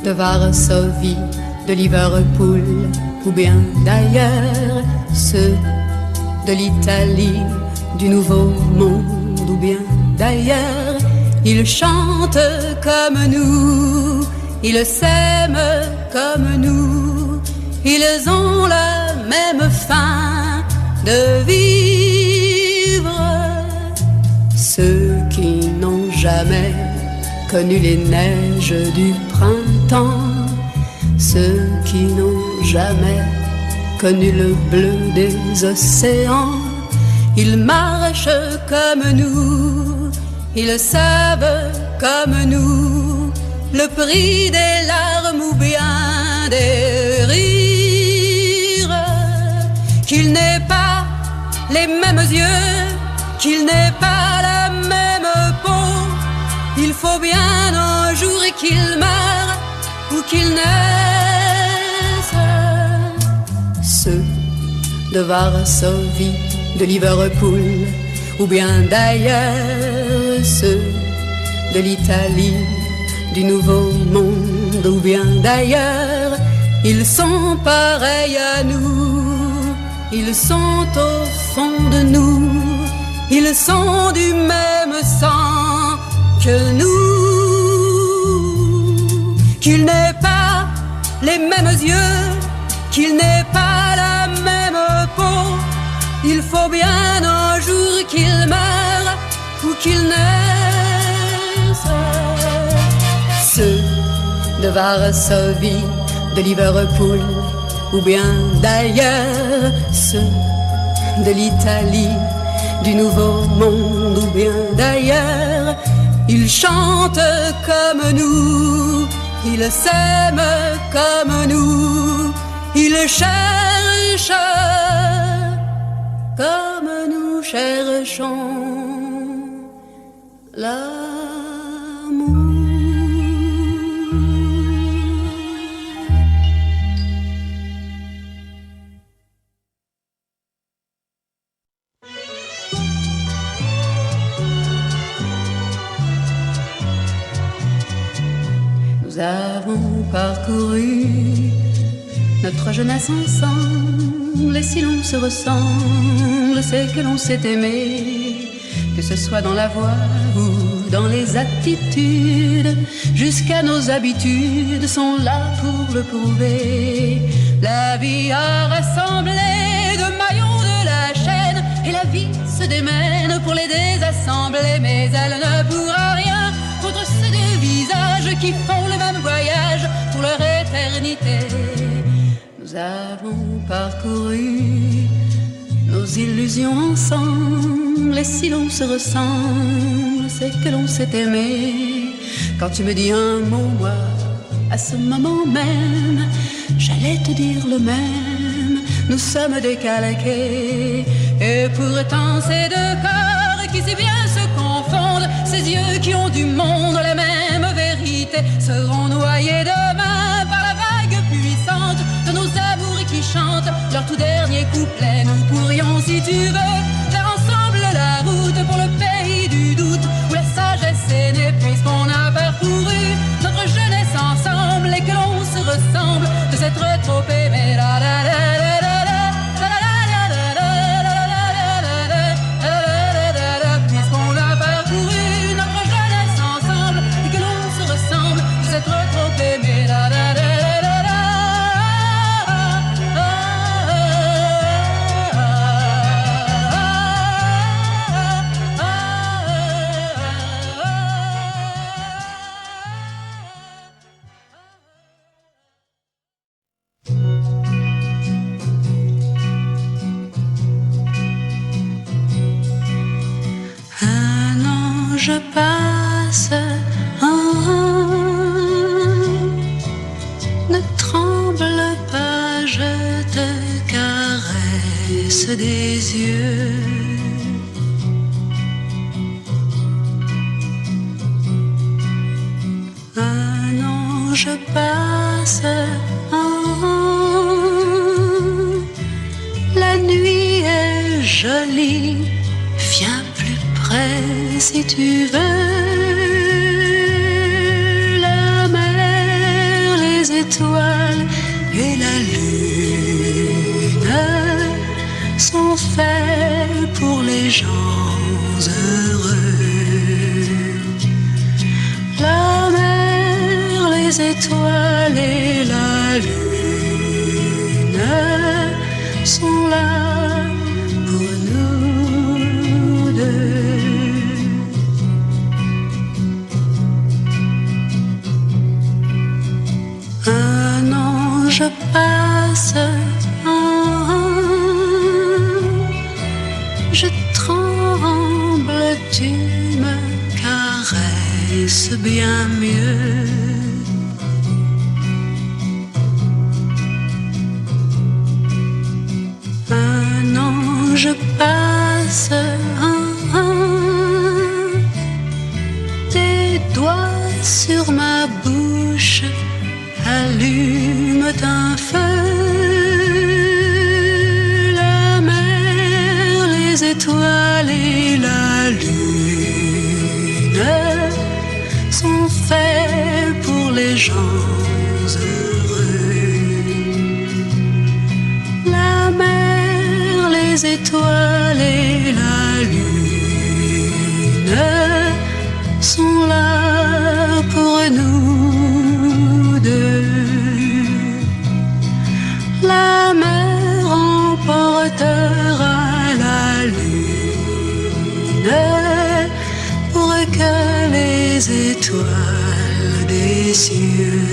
de Varsovie, de Liverpool ou bien d'ailleurs, ceux de l'Italie, du Nouveau Monde ou bien d'ailleurs, ils chantent comme nous, ils s'aiment comme nous, ils ont la même faim de vivre. Ceux qui n'ont jamais connu les neiges du printemps, ceux qui n'ont jamais connu le bleu des océans, ils marchent comme nous, ils savent comme nous le prix des larmes ou bien des rires, qu'il n'ait pas les mêmes yeux, qu'il n'ait pas la même peau, il faut bien un jour qu'il meure ou qu'il naisse. Ceux de Varsovie, de Liverpool ou bien d'ailleurs, ceux de l'Italie, du Nouveau Monde ou bien d'ailleurs, ils sont pareils à nous, ils sont au fond de nous, ils sont du même sang que nous, qu'il n'ait pas les mêmes yeux, qu'il n'ait pas la même peau, il faut bien un jour qu'il meure ou qu'il naisse. Ceux de Varsovie, de Liverpool ou bien d'ailleurs, ceux de l'Italie, du Nouveau Monde ou bien d'ailleurs, ils chantent comme nous, ils s'aiment comme nous, ils cherchent comme nous cherchons l'amour. Nous avons parcouru notre jeunesse ensemble, et si l'on se ressemble, c'est que l'on s'est aimé, que ce soit dans la voix ou dans les attitudes, jusqu'à nos habitudes sont là pour le prouver. La vie a rassemblé de maillons de la chaîne, et la vie se démène pour les désassembler, mais elle ne pourra rien contre ces deux visages qui font le même voyage pour leur éternité. Nous avons parcouru nos illusions ensemble, et si l'on se ressemble, c'est que l'on s'est aimé. Quand tu me dis un mot, moi, à ce moment même, j'allais te dire le même. Nous sommes décalqués, et pourtant ces deux corps qui si bien se confondent, ces yeux qui ont du monde la même vérité, seront noyés demain par la vague puissante de nos amours qui chantent leur tout dernier couplet. Nous pourrions, si tu veux, faire ensemble la route pour le pays du doute, où la sagesse est née, puisqu'on a parcouru notre jeunesse ensemble, et que l'on se ressemble de s'être trop aimé. La, la, la, la, la. Je passe, ne tremble pas, je te caresse des yeux. Un ange passe, la nuit est jolie, viens plus près si tu veux. La mer, les étoiles et la lune sont faits pour les gens heureux. La mer, les étoiles et la lune sont là pour nous deux. Un ange passe, je tremble, tu me caresses bien mieux. Un ange passe, tes doigts sur ma bouche allument un feu. La mer, les étoiles et la lune sont faits pour les gens heureux. La mer, les étoiles et la lune sont là pour nous deux. La mer emportera la lune pour que les étoiles des cieux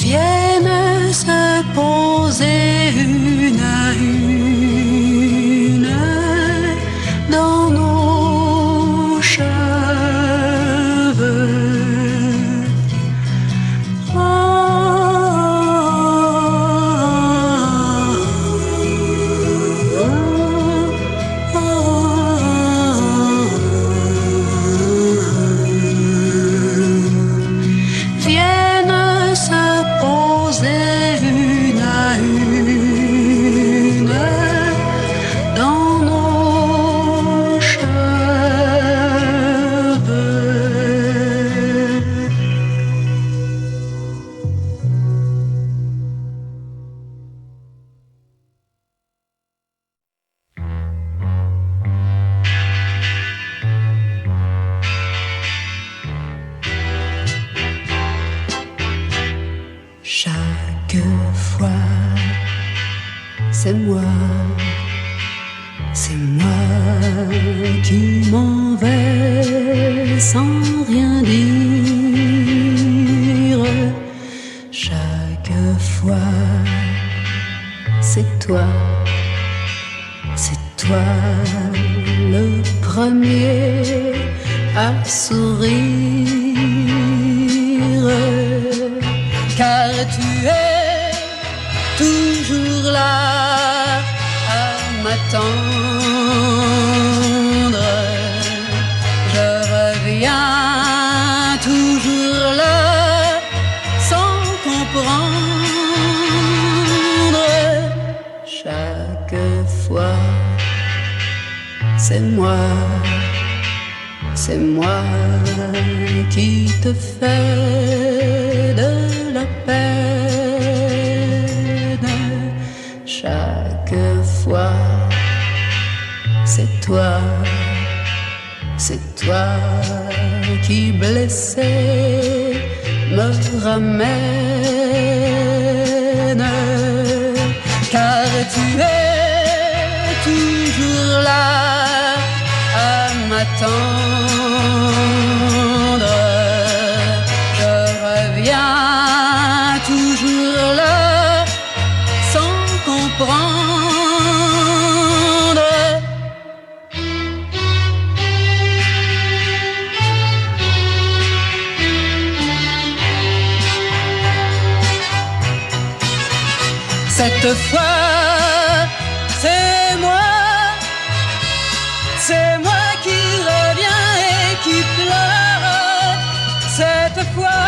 viennent se poser une à une dans nos cheveux. Viennent se poser une à une dans nos cheveux. Chaque fois, c'est moi qui m'en vais sans rien dire. Chaque fois, c'est toi le premier à sourire. Car tu es toujours là à m'attendre. Je reviens toujours là sans comprendre. Chaque fois, c'est moi qui te fais de la peine. Chaque fois, c'est toi qui blessé me ramène. Car tu es toujours là à m'attendre. Je reviens toujours là sans comprendre. Cette fois, c'est moi qui reviens et qui pleure. Cette fois,